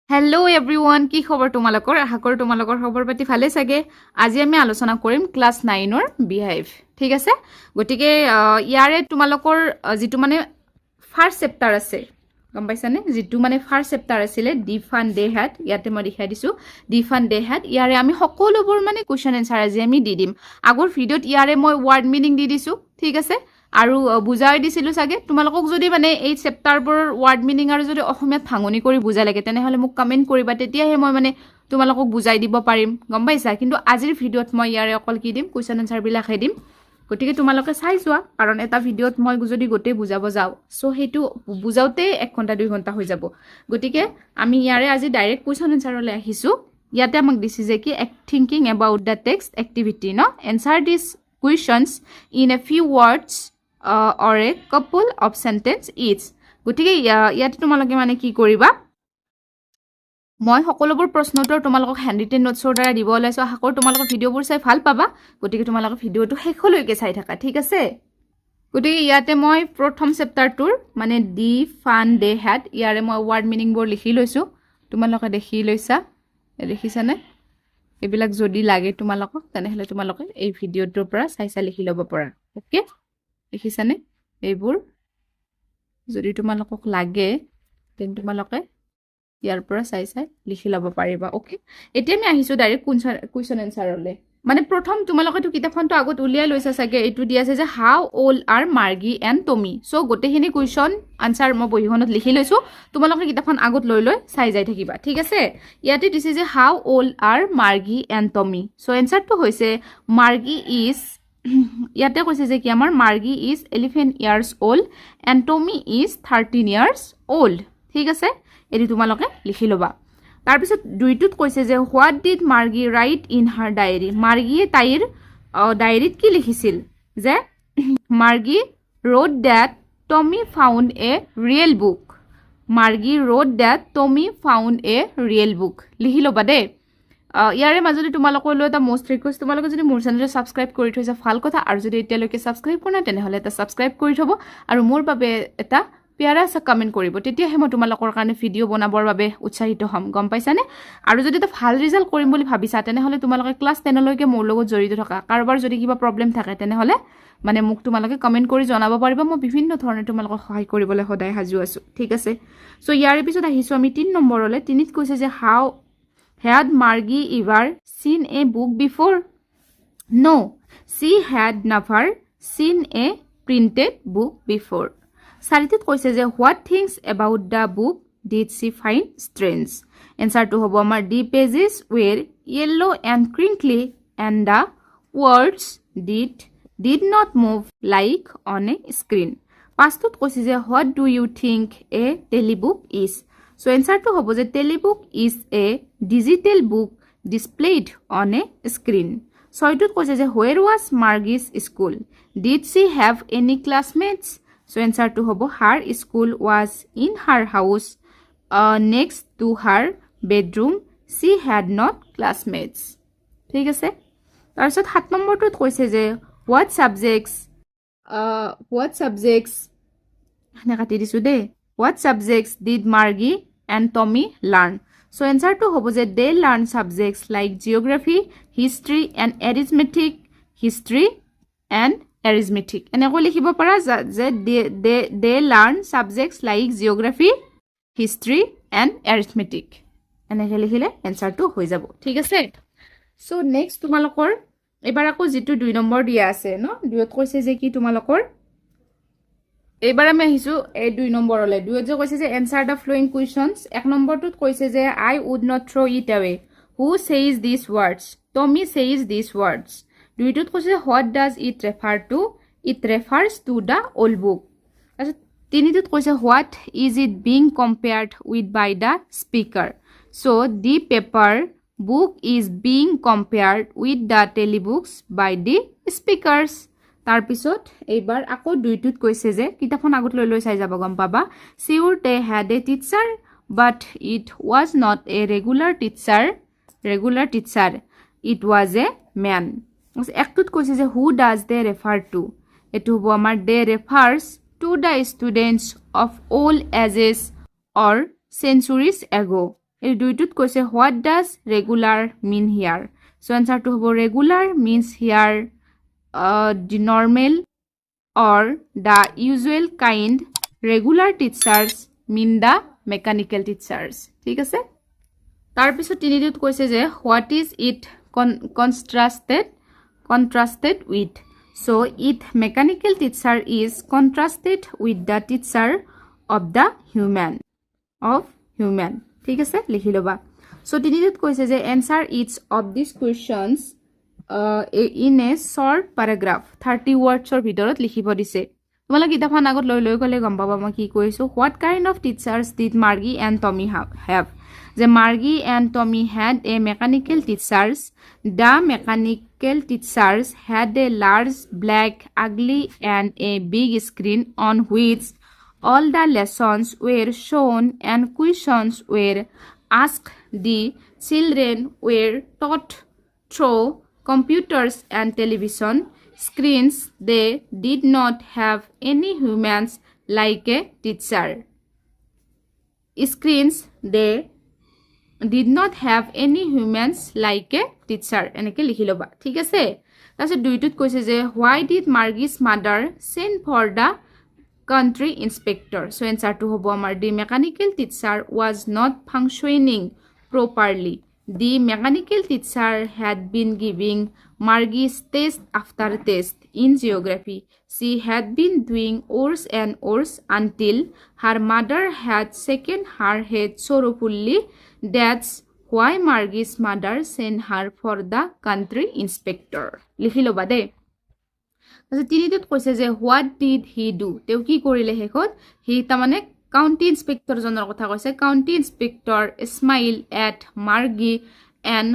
Hello everyone, কি খবৰ তোমালোকৰ? আশা কৰো তোমালোকৰ খবৰ পাতি ভালে চাগে। আজি আমি আলোচনা কৰিম ক্লাস 9 ৰ বিহেভ। ঠিক আছে? গটিকে ইয়াৰে তোমালোকৰ যেটো মানে ফাৰ্স্ট চেপ্টাৰ আছে। গম পাইছানে? যেটো মানে ফাৰ্স্ট চেপ্টাৰ আছিলে ডিফান দে হ্যাড, ইয়াতে মই দেখাই দিছো ডিফান দে হ্যাড। ইয়াৰে আমি সকলোবোৰ মানে কোৱেশ্চন এনসাৰ আজি আমি দি দিম। আগৰ ভিডিওত ইয়াৰে মই ওয়াৰ্ড মিনিং দি দিছো। ঠিক আছে? আৰু বুজাই দিছিলো সাগে তোমালোকক যদি মানে এই চেপ্টাৰবোৰ ওয়াৰ্ড মিনিং আৰু যদি অসমীয়াত ভাঙনি কৰি বুজা লাগে তেনেহলে মোক কমেন্ট কৰিবা, তেতিয়াহে মই মানে তোমালোকক বুজাই দিব পাৰিম। গম পাইছা? কিন্তু আজিৰ ভিডিওত মই ইয়াৰে অকল কি দিম কোৱেশ্চন এনসাৰ বিলাকহে দিম। গতিকে তোমালোকে চাই যোৱা, কাৰণ এটা ভিডিওত মই যদি গোটেই বুজাব যাও সো হেতু বুজাওতে 1 ঘন্টা 2 ঘন্টা হৈ যাব। গতিকে আমি ইয়াৰে আজি ডাইৰেক্ট কোৱেশ্চন এনসাৰলৈ আহিছো। ইয়াতে আমাক দিছে যে কি thinking about the text activity ন answer this questions in a few words or a couple of sentence each. গতিকে ইয়াতে তোমালোকে মানে কি কৰিবা, মই সকলোবোৰ প্ৰশ্ন উত্তৰ তোমালোকক হ্যান্ডৰিটেন নোটছৰ দ্বাৰা দিব ওলাইছো। আশা কৰো তোমালোকৰ ভিডিওবোৰ চাই ভাল পাবা। গতিকে তোমালোকৰ ভিডিওটো শেষলৈকে চাই থাকা। ঠিক আছে? গতিকে ইয়াতে মই প্ৰথম চেপ্টাৰটোৰ মানে ডি ফান দে হ্যাড ইয়াৰে মই ওয়াৰ্ড মিনিং বোৰ লিখি লৈছো। তোমালোকে দেখি লৈছা, দেখিছানে? এইবিলাক যদি লাগে তোমালোকক তেনেহলে তোমালোকে এই ভিডিওটোৰ পৰা চাই লিখি ল'ব পাৰা। ওকে, দেখিছানে? এইবোৰ যদি তোমালোকক লাগে তেন তোমালোকে ইয়াৰ পৰা চাই লিখি ল'ব পাৰিবা। ওকে, এতিয়া আমি আহিছো ডাইৰেক্ট কোৱেশ্চন এনসাৰলৈ। মানে প্ৰথম তোমালোকে তো কিতাপখনটো আগত উলিয়াই লৈছা চাগে। এইটো দি আছে যে how old are Margie and Tommy. So গোটেইখিনি কোৱেশ্চন আনসাৰ মই বহিখনত লিখি লৈছো। তোমালোকে কিতাপখন আগত লৈ চাই যাই থাকিবা। ঠিক আছে? ইয়াতে দিছে যে how old are Margie and Tommy. So এনসাৰটো হৈছে মাৰ্গি ইজ ইয়াতে কৈছে যে কি আমাৰ Margie is 11 years old and Tommy is 13 years old. ঠিক আছে? এটি তোমালোকে লিখি ল'বা। তাৰ পিছত দুইটোত কৈছে যে what did Margie write in her diary. মাৰ্গিয়ে তাইৰ ডায়েৰীত কি লিখিছিল? যে Margie read that Tommy found a real book. Margie read that Tommy found a real book. লিখি ল'বা দেই। ইয়াৰে মাজতে তোমালোকলৈ এটা মোস্ট ৰিকুৱেষ্ট, তোমালোকে যদি মোৰ চেনেলটো সাবস্ক্ৰাইব কৰি থৈছা ভাল কথা, আৰু যদি এতিয়ালৈকে সাবস্ক্ৰাইব কৰা নাই তেনেহলে এটা সাবস্ক্ৰাইব কৰি থব আৰু মোৰ বাবে এটা প্যাৰা সা কমেন্ট কৰিব। তেতিয়াহে মই তোমালোকৰ কাৰণে ভিডিও বনাবৰ বাবে উৎসাহিত হ'ম। গম পাইছানে? আৰু যদি এটা ভাল ৰিজাল্ট কৰিম বুলি ভাবিছা তেনেহলে তোমালোকে ক্লাস 10 লৈকে মোৰ লগত জড়িত থকা। কাৰোবাৰ যদি কিবা প্ৰবলেম থাকে তেনেহলে মানে মোক তোমালোকে কমেন্ট কৰি জনাব পাৰিবা। মই বিভিন্ন ধৰণে তোমালোকক সহায় কৰিবলৈ সদায় সাজু আছো। ঠিক আছে? সো ইয়াৰ পিছত আহিছো আমি 3 নম্বৰলৈ। 3ত কৈছে যে হাউ had Margie ever seen a book before? No, she had never seen a printed book before. Saritit কৈছে যে what things about the book did she find strange? Answer to hobo amar the pages were yellow and crinkly and the words did not move like on a screen. Pastut কৈছে যে what do you think a telebook is? So answer to hobo je telebook is a digital book displayed on a screen. Soitut কৈছে যে where was Margie's school? Did she have any classmates? So answer to hobo her school was in her house next to her bedroom. She had not classmates. ঠিক আছে? তাৰপিছত 7 নম্বৰটোত কৈছে যে what subjects না কাটি দিছো দেই। What subjects did Margie and Tommy learn? So answer to hobo je they learn subjects like geography, history and arithmetic. এনেকৈ লিখিব পাৰা যে they learn subjects like geography, history and arithmetic. এনেকৈ লিখিলে এনসাৰটো হৈ যাব। ঠিক আছে? সো নেক্সট তোমালোকৰ এবাৰ আকৌ যেটো 2 নম্বৰ দিয়া আছে ন, 2ত কৈছে যে কি তোমালোকৰ এবাৰ আমি আহিছো এই 2 নম্বৰলৈ। 2ত যে কৈছে যে এনসাৰ দা ফ্লোইং কোৱেশ্চনস। 1 নম্বৰটোত কৈছে যে I would not throw it away. Who says these words? Tommy says these words. 2টোত কৈছে what does it refer to? It refers to the old book. তাৰপিছত 3টোত কৈছে what is it being compared with by the speaker? So the paper book is being compared with the telebooks by the speakers. তাৰ পিছত এইবাৰ আকৌ 2টোত কৈছে যে কিতাপখন আগত লৈ চাই যাব গম পাবা sure they had a teacher but it was not a regular teacher. It was a man. একটোত কৈছে যে who does they refer to? এটো হ'ব আমাৰ they refers to the students of all ages or centuries ago. এই দুইটোত কৈছে what does regular mean here? So answer to hobo regular means here the normal or the usual kind. Regular teachers mean the mechanical teachers. ঠিক আছে? তাৰ পিছত তিনিটোত কৈছে যে what is it contrasted with? So it mechanical teacher is contrasted with the teacher of the human. ঠিক আছে লিখি লবা সো তিনিটোত কৈছে যে answer each of these questions in a short paragraph 30 words or ভিতৰত লিখিব দিছে তোমালোক কিতাপখন আগত লৈ গলে গম পাবা মই কি কৈছো what kind of teachers did Margie and Tommy have? The Margie and Tommy had a mechanical teachers. The mechanical teachers had a large, black, ugly and a big screen on which all the lessons were shown and questions were asked. The children were taught through computers and television screens. They did not have any humans like a teacher. Screens they did not have any humans like a teacher. এনেকে লিখি লবা ঠিক আছে তাৰপিছত দুইটোত কৈছে যে why did Margie's mother send for the country inspector? So answer to hobo amar the mechanical teacher was not functioning properly. The mechanical teacher had been giving Margie's test after test in geography. She had been doing worse and worse until her mother had shaken her head sorrowfully. That's why Margie's mother sent her for the country inspector. লিখি লবা দে তিনিটোত কৈছে যে what did he do? তেও কি কৰিলে হেকত হি তামানে county inspector জনৰ কথা কৈছে county inspector smiled at Margie and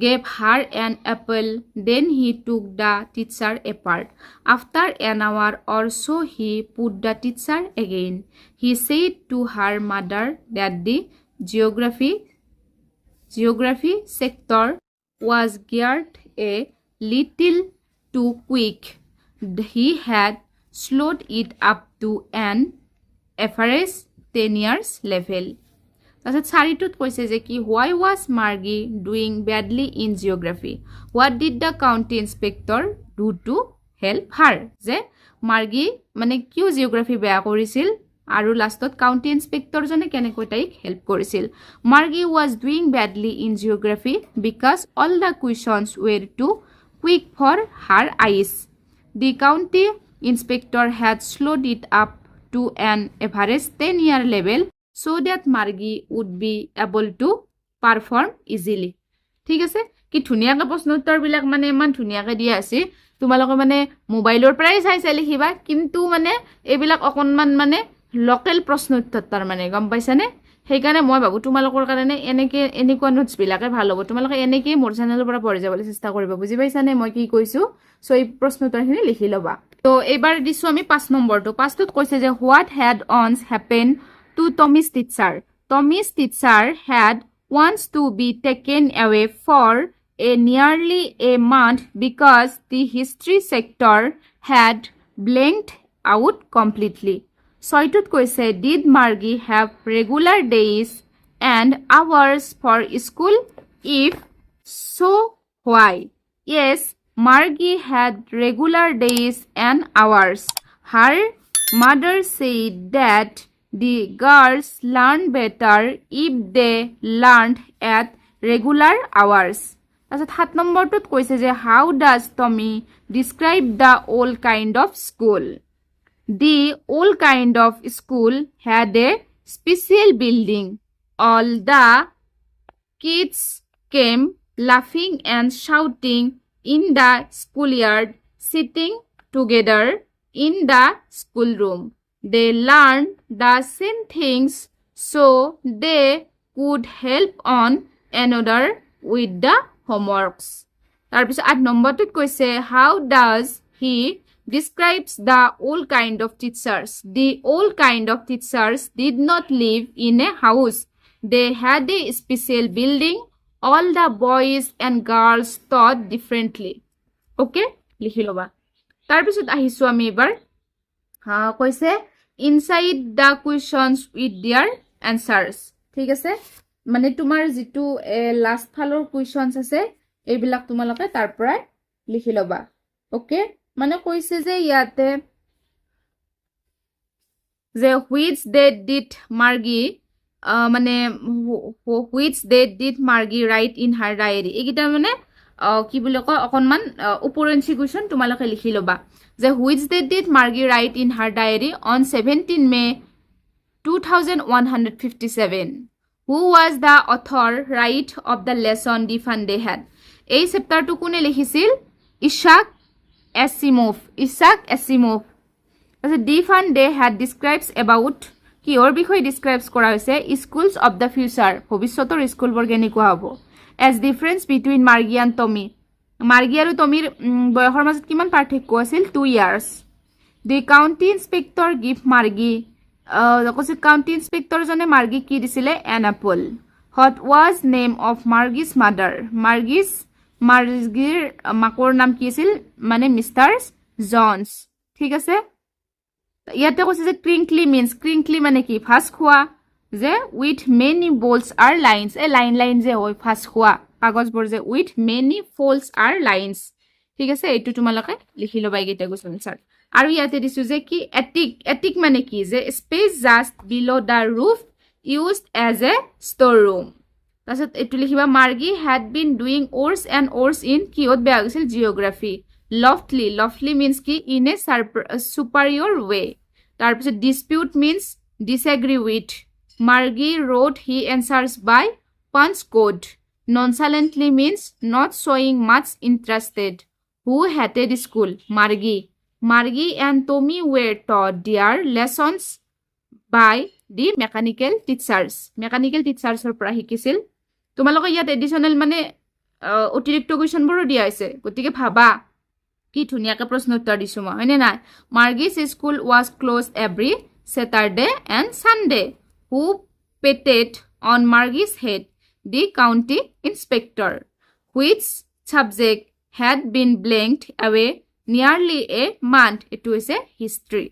gave her an apple. Then he took the teacher apart. After an hour or so he put the teacher again. He said to her mother that the geography sector was geared a little too quick. He had slowed it up to an average 10 years level. তাৰপিছত চাৰিটোত কৈছে যে কি why was Margie doing badly in geography? What did the county inspector do to help her? যে Margie মানে কিয় geography বেয়া কৰিছিল আৰু লাষ্টত কাউন্টি ইন্সপেক্টৰ জনে কেনেকৈ তাইক হেল্প কৰিছিল Margie was doing badly in geography because all the questions were too quick for her eyes. The county inspector had slowed it up to an average 10-year level so that Margie would be able to perform easily. ঠিক আছে কি ধুনিয়াকৈ প্ৰশ্ন উত্তৰ বিলাক মানে ইমান ধুনিয়াকৈ দিয়া আছে তোমালোকে মানে মোবাইলৰ পৰাই চাই লিখিবা কিন্তু মানে এইবিলাক অকনমান মানে লোকেল প্ৰশ্ন উত্তৰ তাৰ মানে গম পাইছানে সেইকাৰণে মই ভাবো তোমালোকৰ কাৰণে এনেকুৱা নোটছ বিলাকে ভাল হ'ব তোমালোকে এনেকে মোৰ চেনেলৰ পৰা পঢ়ি যাবলৈ চেষ্টা কৰিবা বুজি পাইছানে মই কি কৈছো সো এই প্ৰশ্ন উত্তৰখিনি লিখি লবা তো এবাৰ দিছো আমি 5 নম্বৰটো 5টোত কৈছে যে what had once happened to Tommy's teacher? Tommy's teacher had once to be taken away for nearly a month because the history sector had blanked out completely. ছয়টোত কৈছে did Margie have regular days and hours for school? If so, why? Yes, Margie had regular days and hours. Her mother said that the girls learn better if they learned at regular hours. তাৰপিছত 7 নম্বৰটোত কৈছে যে how does Tommy describe the old kind of school? The old kind of school had a special building. All the kids came laughing and shouting in the schoolyard, sitting together in the schoolroom. They learned the same things so they could help on another with the homeworks. তাৰপিছত 8 নম্বৰটোত কৈছে how does he describes the old kind of teachers? The old kind of teachers did not live in a house. They had a special building. All the boys and girls taught differently. Okay? লিখি লবা তাৰপিছত আহিছো আমি এবাৰ কৈছে inside the questions with their answers. ঠিক আছে মানে তোমাৰ যিটো লাষ্ট ফালৰ কুৱেশ্যনছ আছে এইবিলাক তোমালোকে তাৰ পৰাই লিখি ল'বা ওকে মানে কৈছে যে ইয়াতে যে which date did Margie মানে which date did Margie write in her diary এইকেইটা মানে কি বুলি কয় অকনমান উপৰঞ্চি কুৱেশ্যন তোমালোকে লিখি ল'বা যে which date did Margie write in her diary on 17 May 2157 who was the author right of the lesson the fun they had এই চেপ্টাৰটো কোনে লিখিছিল Isak এছিমভ The fun they had describes about কিহৰ বিষয়ে describes কৰা হৈছে schools of the future ভৱিষ্যতৰ স্কুলবোৰ কেনেকুৱা হ'ব as difference between Margie and Tommy Margie আৰু Tommyৰ বয়সৰ মাজত কিমান পাৰ্থক্য আছিল 2 years the county inspector give Margie কৈছে county inspector জনে Margie কি দিছিলে an apple what was name of Margie's mother Margie's মাকৰ নাম কি আছিল মানে মিষ্টাৰ জনছ ঠিক আছে ইয়াতে কৈছে যে ক্ৰিংকলি মানে কি ফাঁচ খোৱা যে উইথ মেনি বলছ আৰ লাইনছ এই লাইন যে হয় ফাঁচ খোৱা কাগজবোৰ যে with many false R lines ঠিক আছে এইটো তোমালোকে লিখি ল'বা এইকেইটা কুৱেশ্যন ছাৰ আৰু ইয়াতে দিছো যে কি এটিক মানে কি যে space just below the roof used as a store room তাৰপিছত এইটো লিখিবা Margie had been doing worse in কিহত বেয়া গৈছিল জিঅ'গ্ৰাফি লফলি মিন্স কি ইন এ superior way তাৰপিছত dispute means disagree with Margie wrote he answers by punch code nonchalantly means not showing much interested who hated school Margie and Tommy were taught their lessons by the mechanical teachers ৰ পৰা শিকিছিল তোমালোকে ইয়াত additional মানে অতিৰিক্ত কুৱেশ্যনবোৰো দিয়া হৈছে গতিকে ভাবা কি ধুনীয়াকৈ প্ৰশ্ন উত্তৰ দিছো মই হয়নে নাই Margie's school was closed every Saturday and Sunday who patted on Margie's head the county inspector which subject had been blanked away nearly a month it was a history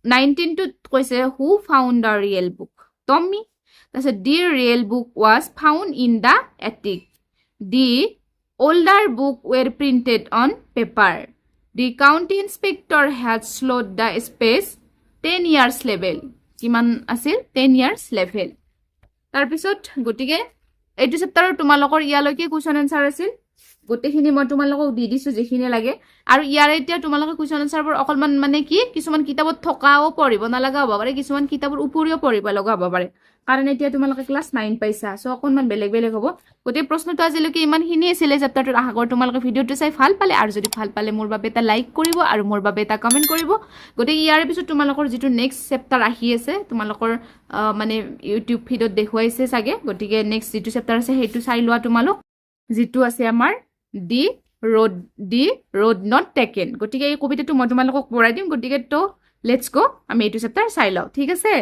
19 to কৈছে who found the real book Tommy the real book was found in the attic the older book were printed on paper. The county inspector had slowed the space 10 years level. কিমান আছিল 10 years level. তাৰপিছত গটিকে এইটো চেপ্টাৰৰ তোমালোকৰ ইয়ালৈকে question answer আছিল গোটেইখিনি মই তোমালোকক দি দিছো যেখিনি লাগে আৰু ইয়াৰ এতিয়া তোমালোকে কুৱেশ্যন আনসাৰবোৰ অকলমান মানে কি কিছুমান কিতাপত থকাও পঢ়িব নালাগা হ'ব পাৰে কিছুমান কিতাপৰ উপৰিও পঢ়িব লগা হ'ব পাৰে কাৰণ এতিয়া তোমালোকে ক্লাস 9 পাইছা সো অকনমান বেলেগ হ'ব গটে প্ৰশ্নটো আজিলৈকে ইমানখিনি আছিল চেপ্টাৰটোৰ আশা কৰো তোমালোকে ভিডিওটো চাই ভাল পালে আৰু যদি ভাল পালে মোৰ বাবে এটা লাইক কৰিব আৰু মোৰ বাবে এটা কমেন্ট কৰিব গটে ইয়াৰ পিছত তোমালোকৰ যেটো নেক্সট চেপ্টাৰ আহি আছে তোমালোকৰ মানে ইউটিউব ভিডিওত দেখুৱাইছে সাগে গটিকে নেক্সট যেটো চেপ্টাৰ আছে হেতু চাই লোৱা তোমালোক যেটো আছে আমাৰ দি road not taken গটিকে এই কবিতাটো মই তোমালোকক পঢ়াই দিম গটিকে তো লেটস গো আমি এইটো চেপ্টাৰ চাই লও ঠিক আছে